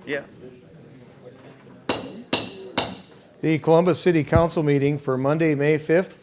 Yeah. The Columbus City Council meeting for Monday, May 5th,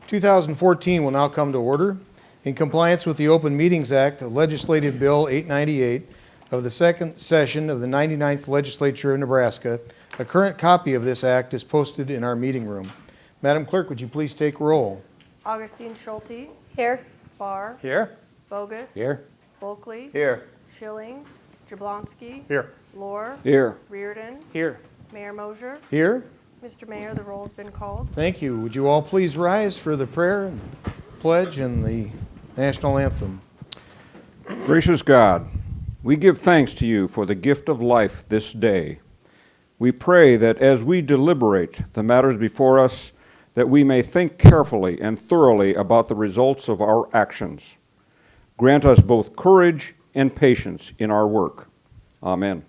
2014 will now come to order. In compliance with the Open Meetings Act, Legislative Bill 898 of the second session of the 99th Legislature of Nebraska, a current copy of this act is posted in our meeting room. Madam Clerk, would you please take roll? Augustine Schulte. Here. Barr. Here. Bogus. Here. Bulkley. Here. Schilling. Jablonski. Here. Lohr. Here. Reardon. Here. Mayor Mosher. Here. Mr. Mayor, the roll has been called. Thank you. Would you all please rise for the prayer and pledge and the national anthem? Gracious God, we give thanks to you for the gift of life this day. We pray that as we deliberate the matters before us, that we may think carefully and thoroughly about the results of our actions. Grant us both courage and patience in our work. Amen.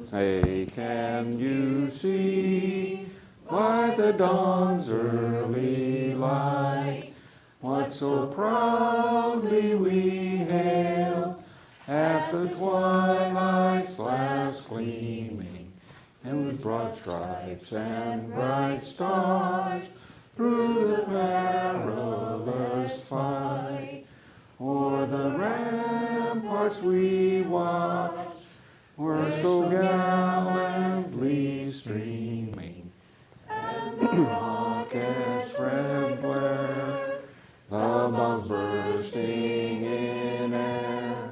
Say, can you see by the dawn's early light what so proudly we hailed at the twilight's last gleaming, and with broad stripes and bright stars through the perilous fight, o'er the ramparts we watched were so gallantly streaming, and the rocket's red glare, the bombs bursting in air,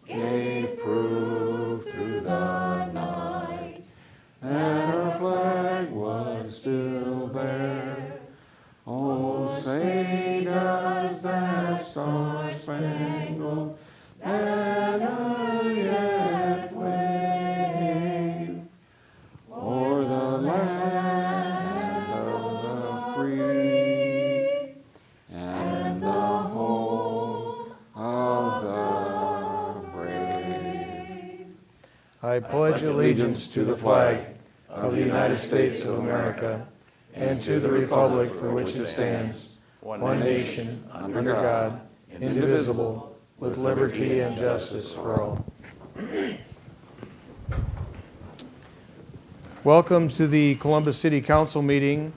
gave proof through the night that our flag was still there. Oh, say does that star-spangled banner yet wave o'er the land of the free and the home of the brave? I pledge allegiance to the flag of the United States of America and to the republic for which it stands, one nation, under God, indivisible, with liberty and justice for all. Welcome to the Columbus City Council meeting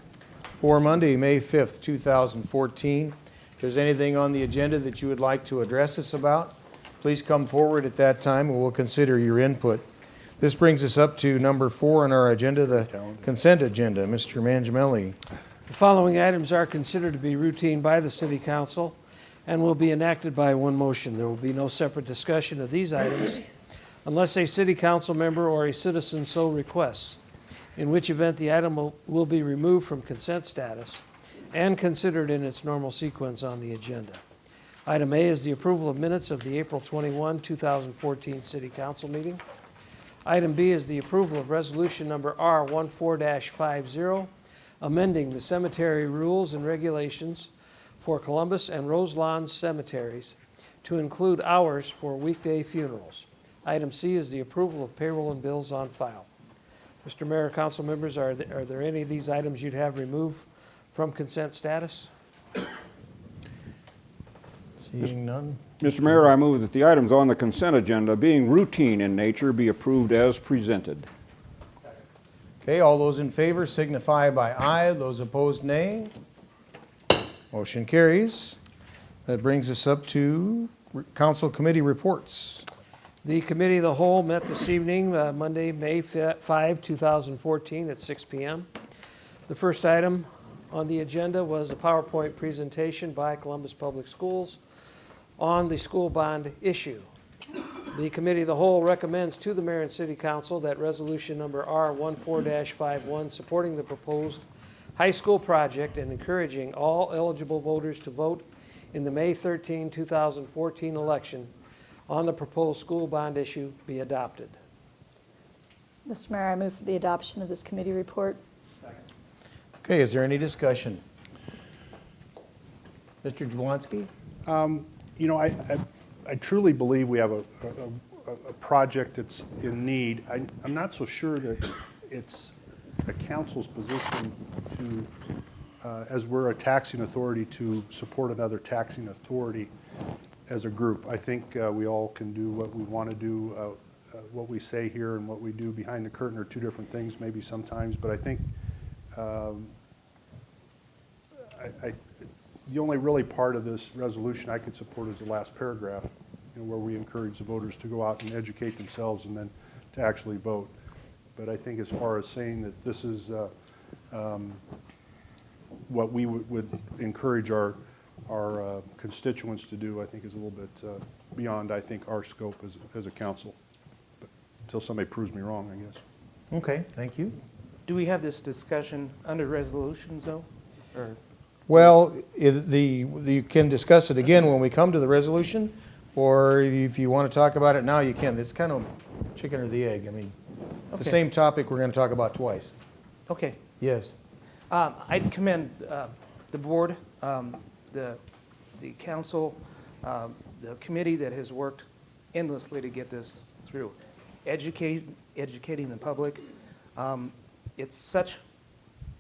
for Monday, May 5th, 2014. If there's anything on the agenda that you would like to address us about, please come forward at that time and we'll consider your input. This brings us up to number 4 on our agenda, the consent agenda. Mr. Mangiamelli. The following items are considered to be routine by the City Council and will be enacted by one motion. There will be no separate discussion of these items unless a City Council member or a citizen so requests, in which event the item will be removed from consent status and considered in its normal sequence on the agenda. Item A is the approval of minutes of the April 21, 2014 City Council meeting. Item B is the approval of resolution number R14-50, amending the cemetery rules and regulations for Columbus and Roselawn cemeteries to include hours for weekday funerals. Item C is the approval of payroll and bills on file. Mr. Mayor, council members, are there any of these items you'd have removed from consent status? Seeing none. Mr. Mayor, I move that the items on the consent agenda, being routine in nature, be approved as presented. Okay, all those in favor signify by aye. Those opposed, nay. Motion carries. That brings us up to council committee reports. The Committee of the Whole met this evening, Monday, May 5, 2014 at 6 p.m. The first item on the agenda was a PowerPoint presentation by Columbus Public Schools on the school bond issue. The Committee of the Whole recommends to the Mayor and City Council that resolution number R14-51 supporting the proposed high school project and encouraging all eligible voters to vote in the May 13, 2014 election on the proposed school bond issue be adopted. Mr. Mayor, I move for the adoption of this committee report. Okay, is there any discussion? Mr. Jablonski? You know, I truly believe we have a project that's in need. I'm not so sure that it's the council's position to, as we're a taxing authority, to support another taxing authority. as a group. I think we all can do what we want to do. What we say here and what we do behind the curtain are two different things maybe sometimes, but I think the only really part of this resolution I could support is the last paragraph, where we encourage the voters to go out and educate themselves and then to actually vote. But I think as far as saying that this is what we would encourage our constituents to do, I think is a little bit beyond, I think, our scope as a council. But until somebody proves me wrong, I guess. Okay, thank you. Do we have this discussion under resolutions, though? Or, Well, you can discuss it again when we come to the resolution, or if you want to talk about it now, you can. It's kind of chicken or the egg. I mean, it's the Okay. same topic we're going to talk about twice. okay. Yes. I commend the board, the council, the committee that has worked endlessly to get this through. Educating the public. It's such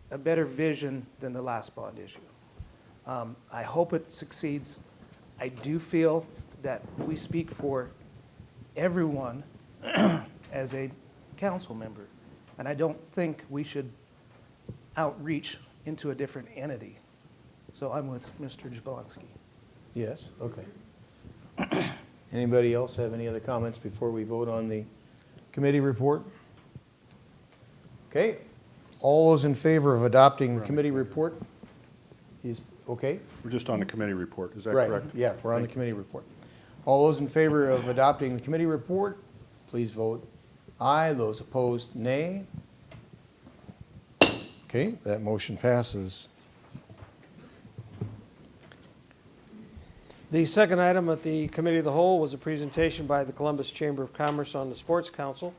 a better vision than the last bond issue. I hope it succeeds. I do feel that we speak for everyone as a council member, and I don't think we should outreach into a different entity. So I'm with Mr. Jablonski. Yes, okay. Anybody else have any other comments before we vote on the committee report? Okay. All those in favor of adopting the committee report? Is, okay? We're just on the committee report, is that Right, correct? yeah, we're on the Thank you. committee report. All those in favor of adopting the committee report, please vote aye. Those opposed, nay. Okay, that motion passes. The second item at the Committee of the Whole was a presentation by the Columbus Chamber of Commerce on the Sports Council.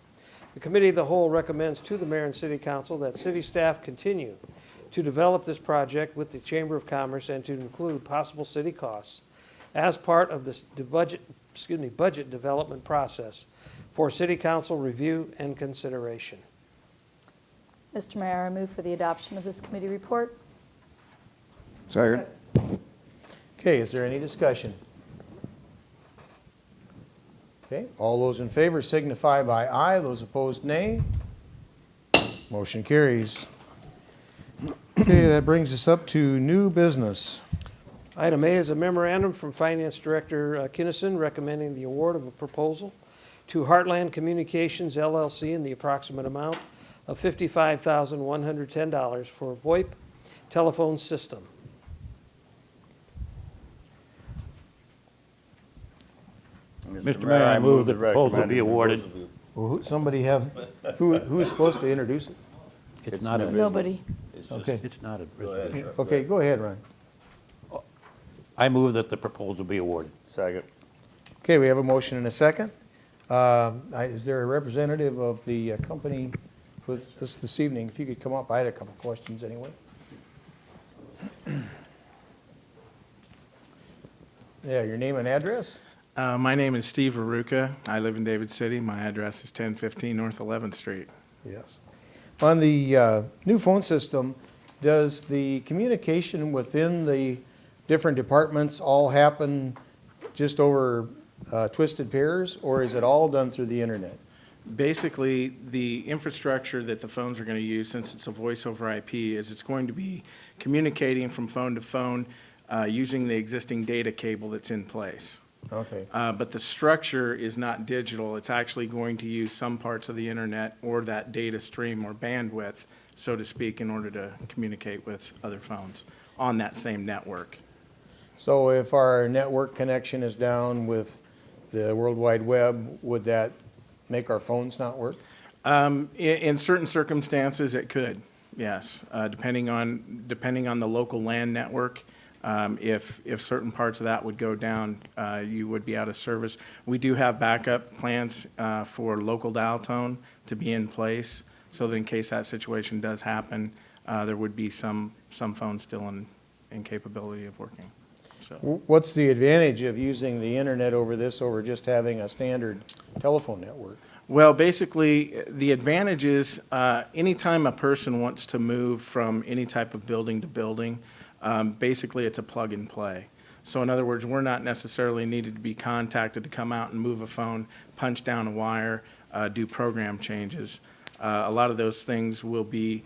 The Committee of the Whole recommends to the Mayor and City Council that city staff continue to develop this project with the Chamber of Commerce and to include possible city costs as part of this budget development process for City Council review and consideration. Mr. Mayor, I move for the adoption of this committee report. Second. Okay, is there any discussion? Okay, all those in favor signify by aye. Those opposed, nay. Motion carries. Okay, that brings us up to new business. Item A is a memorandum from Finance Director Kinnison recommending the award of a proposal to Heartland Communications LLC in the approximate amount of $55,110 for VoIP telephone system. Mr. Mayor, I move the proposal be awarded. Well, somebody have, who's supposed to introduce it? It's not a, Nobody. Okay, it's not a, okay, go ahead, Ron. I move that the proposal be awarded. Second. Okay, we have a motion and a second. Is there a representative of the company with us this evening? If you could come up, I had a couple questions anyway. Yeah, your name and address? My name is Steve Aruka. I live in David City. My address is 1015 North 11th Street. Yes. On the new phone system, does the communication within the different departments all happen just over twisted pairs, or is it all done through the internet? Basically, the infrastructure that the phones are going to use, since it's a voice over IP, is it's going to be communicating from phone to phone using the existing data cable that's in place. Okay. But the structure is not digital. It's actually going to use some parts of the internet or that data stream or bandwidth, so to speak, in order to communicate with other phones on that same network. So if our network connection is down with the World Wide Web, would that make our phones not work? In certain circumstances, it could, yes, depending on the local LAN network. If certain parts of that would go down, you would be out of service. We do have backup plans for local dial tone to be in place, so that in case that situation does happen, there would be some phones still in capability of working. So. What's the advantage of using the internet over this over just having a standard telephone network? Well, basically, the advantage is anytime a person wants to move from any type of building to building, basically it's a plug and play. So in other words, we're not necessarily needed to be contacted to come out and move a phone, punch down a wire, do program changes. A lot of those things will be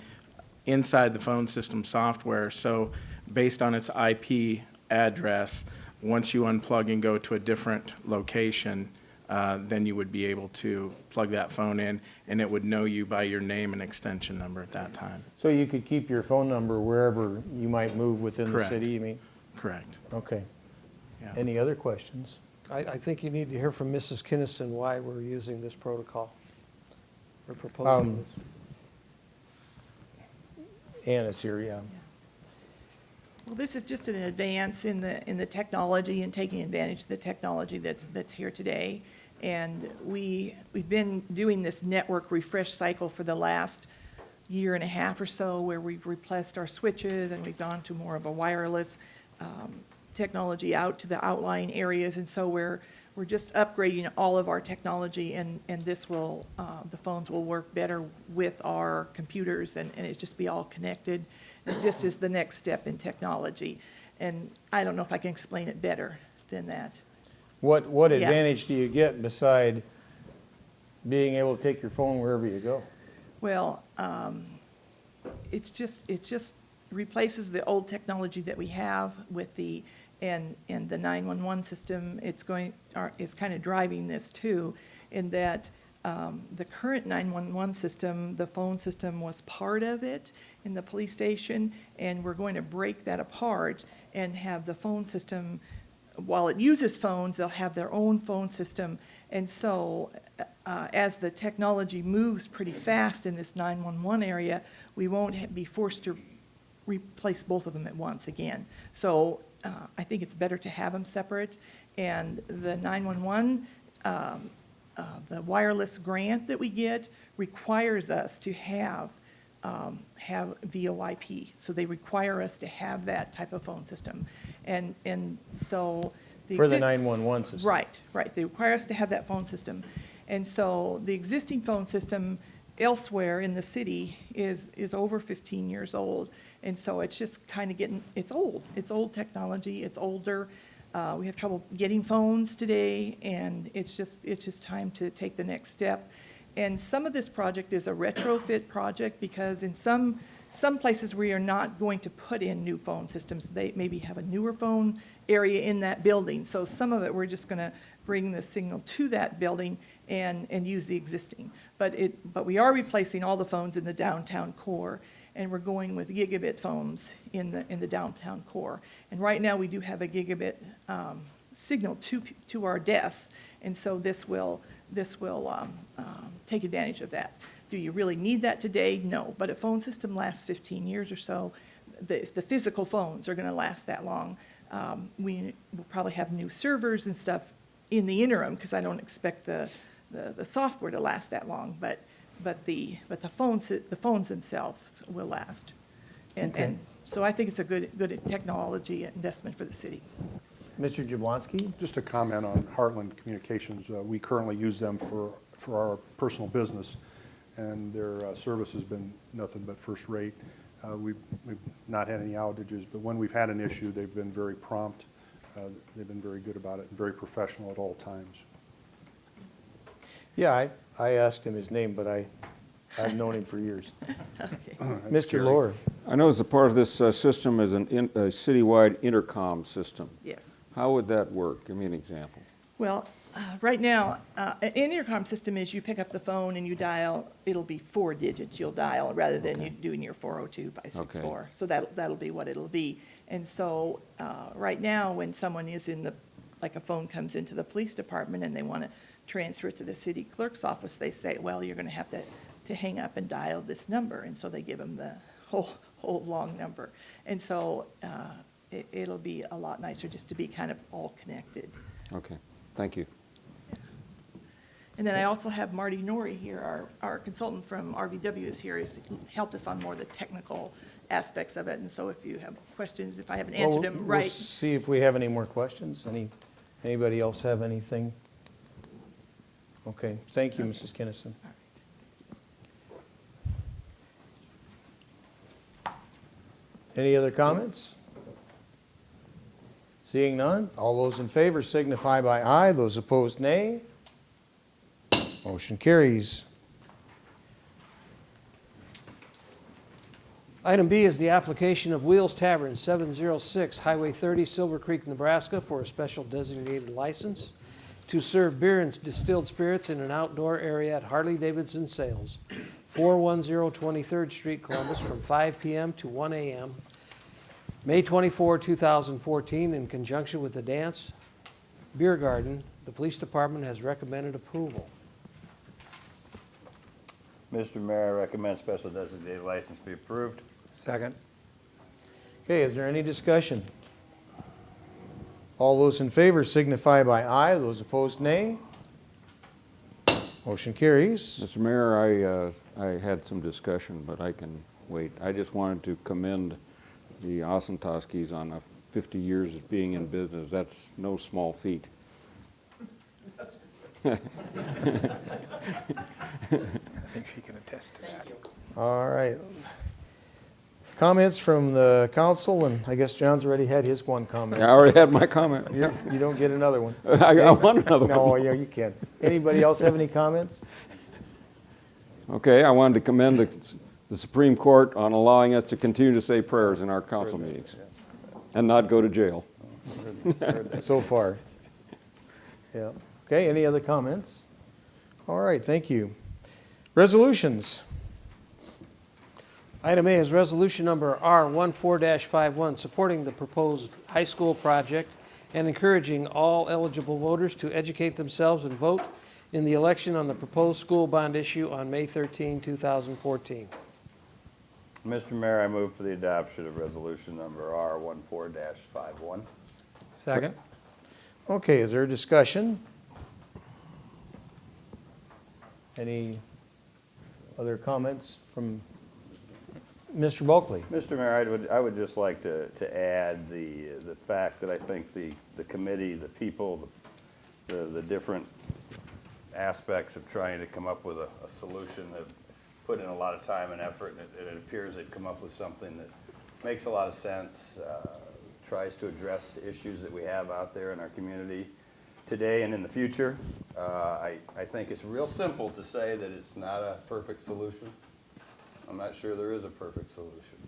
inside the phone system software. So based on its IP address, once you unplug and go to a different location, then you would be able to plug that phone in, and it would know you by your name and extension number at that time. So you could keep your phone number wherever you might move within the Correct. city, you mean? Correct. Okay. Yeah. Any other questions? I think you need to hear from Mrs. Kinnison why we're using this protocol. Or Um, proposing this. Anna's here, yeah. Well, this is just an advance in the technology and taking advantage of the technology that's here today. And we've been doing this network refresh cycle for the last year and a half or so, where we've replaced our switches and we've gone to more of a wireless technology out to the outlying areas. And so we're just upgrading all of our technology, and this will, the phones will work better with our computers, and it just be all connected. This is the next step in technology. And I don't know if I can explain it better than that. What Yeah. advantage do you get beside being able to take your phone wherever you go? Well, it just replaces the old technology that we have with the, and the 911 system. It's kind of driving this too, in that the current 911 system, the phone system was part of it in the police station, and we're going to break that apart and have the phone system, while it uses phones, they'll have their own phone system. And so, as the technology moves pretty fast in this 911 area, we won't be forced to replace both of them at once again. So I think it's better to have them separate. And the 911, the wireless grant that we get requires us to have VoIP. So they require us to have that type of phone system. And so For the 911 system? Right. They require us to have that phone system. And so the existing phone system elsewhere in the city is over 15 years old. And so it's just kind of it's old. It's old technology, it's older. We have trouble getting phones today, and it's just time to take the next step. And some of this project is a retrofit project, because in some places we are not going to put in new phone systems. They maybe have a newer phone area in that building. So some of it, we're just going to bring the signal to that building and use the existing. But we are replacing all the phones in the downtown core, and we're going with gigabit phones in the downtown core. And right now, we do have a gigabit signal to our desks, and so this will take advantage of that. Do you really need that today? No, but a phone system lasts 15 years or so. The physical phones are going to last that long. We will probably have new servers and stuff in the interim, because I don't expect the software to last that long, but the phones themselves will last. And so I think it's a good technology investment for the city. Mr. Jablonski? Just a comment on Heartland Communications. We currently use them for our personal business, and their service has been nothing but first rate. We've not had any outages, but when we've had an issue, they've been very prompt. They've been very good about it and very professional at all times. Yeah, I asked him his name, but I've known him for years. Okay. Mr. scary. Lohr? I know as a part of this system is a citywide intercom system. Yes. How would that work? Give me an example. Well, right now, an intercom system is you pick up the phone and you dial, it'll be 4 digits you'll dial, rather than you doing your 402-564. Okay. So that'll be what it'll be. And so, right now, when someone is like a phone comes into the police department and they want to transfer it to the city clerk's office, they say, well, you're going to have to hang up and dial this number. And so they give them the whole long number. And so, it'll be a lot nicer just to be kind of all connected. Okay, thank you. And then I also have Marty Norrie here, our consultant from RVW is here. He's helped us on more of the technical aspects of it. And so if you have questions, if I haven't answered them We'll right. see if we have any more questions. Anybody else have anything? Okay, thank you, Mrs. Kinnison. All right. Any other comments? Seeing none, all those in favor signify by aye. Those opposed, nay. Motion carries. Item B is the application of Wheels Tavern, 706 Highway 30, Silver Creek, Nebraska, for a special designated license to serve beer and distilled spirits in an outdoor area at Harley-Davidson Sales, 410 23rd Street, Columbus, from 5 p.m. to 1 a.m., May 24, 2014, in conjunction with the Dance Beer Garden. The police department has recommended approval. Mr. Mayor, I recommend special designated license be approved. Second. Okay, is there any discussion? All those in favor signify by aye. Those opposed, nay. Motion carries. Mr. Mayor, I had some discussion, but I can wait. I just wanted to commend the Osentoskis on 50 years of being in business. That's no small feat. I think she can attest to that. All right. Comments from the council, and I guess John's already had his one comment. I already had my comment. Yep, you don't get another one. I want another one. No, yeah, you can. Anybody else have any comments? Okay, I wanted to commend the Supreme Court on allowing us to continue to say prayers in our council meetings and not go to jail. So far. Yeah. Okay, any other comments? All right, thank you. Resolutions. Item A is resolution number R14-51, supporting the proposed high school project and encouraging all eligible voters to educate themselves and vote in the election on the proposed school bond issue on May 13, 2014. Mr. Mayor, I move for the adoption of resolution number R14-51. Second. Okay, is there discussion? Any other comments from Mr. Bulkley? Mr. Mayor, I would just like to add the fact that I think the committee, the people, the different aspects of trying to come up with a solution have put in a lot of time and effort, and it appears they've come up with something that makes a lot of sense, tries to address issues that we have out there in our community today and in the future. I think it's real simple to say that it's not a perfect solution. I'm not sure there is a perfect solution.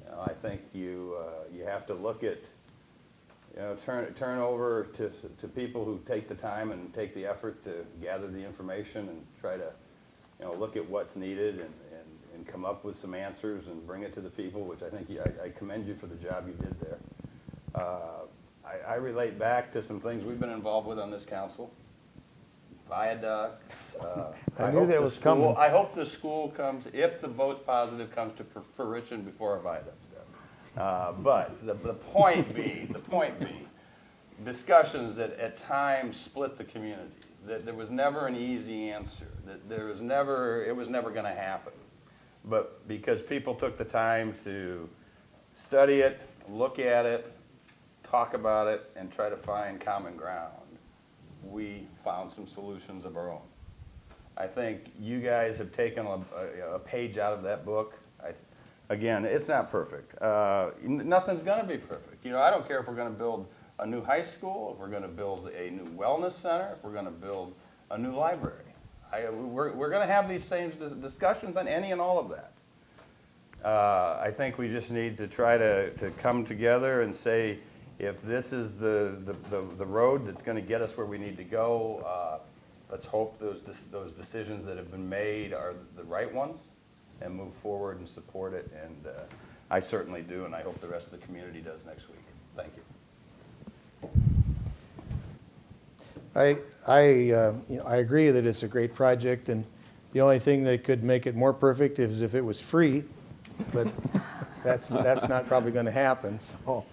You know, I think you have to look at, turn over to people who take the time and take the effort to gather the information and try to, look at what's needed and come up with some answers and bring it to the people, which I think I commend you for the job you did there. I relate back to some things we've been involved with on this council. Viaduct. I knew that was coming. I hope the school comes, if the vote's positive, comes to fruition before a viaduct's done. But the point being, discussions that at times split the community. That there was never an easy answer. That it was never going to happen. But because people took the time to study it, look at it, talk about it, and try to find common ground, we found some solutions of our own. I think you guys have taken a page out of that book. Again, it's not perfect. Nothing's going to be perfect. I don't care if we're going to build a new high school, if we're going to build a new wellness center, if we're going to build a new library. We're going to have these same discussions on any and all of that. I think we just need to try to come together and say, if this is the road that's going to get us where we need to go, let's hope those decisions that have been made are the right ones and move forward and support it. And I certainly do, and I hope the rest of the community does next week. Thank you. I agree that it's a great project, and the only thing that could make it more perfect is if it was free, but that's not probably going to happen. So,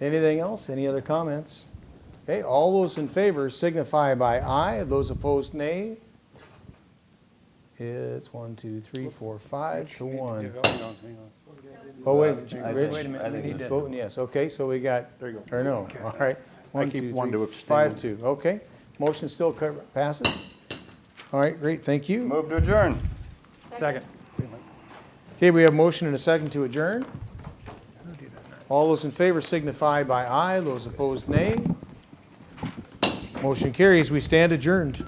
anything else? Any other comments? Okay, all those in favor signify by aye. Those opposed, nay. It's 1, 2, 3, 4, 5 to 1. Oh, wait, Rich? Wait a minute, we need to- Voting yes. Okay, so we got, There you go. or no, all right. I 1, keep 2, one 3, to abstain. 5, 2. Okay, motion still passes. All right, great, thank you. Move to adjourn. Second. Okay, we have motion and a second to adjourn. All those in favor signify by aye. Those opposed, nay. Motion carries. We stand adjourned.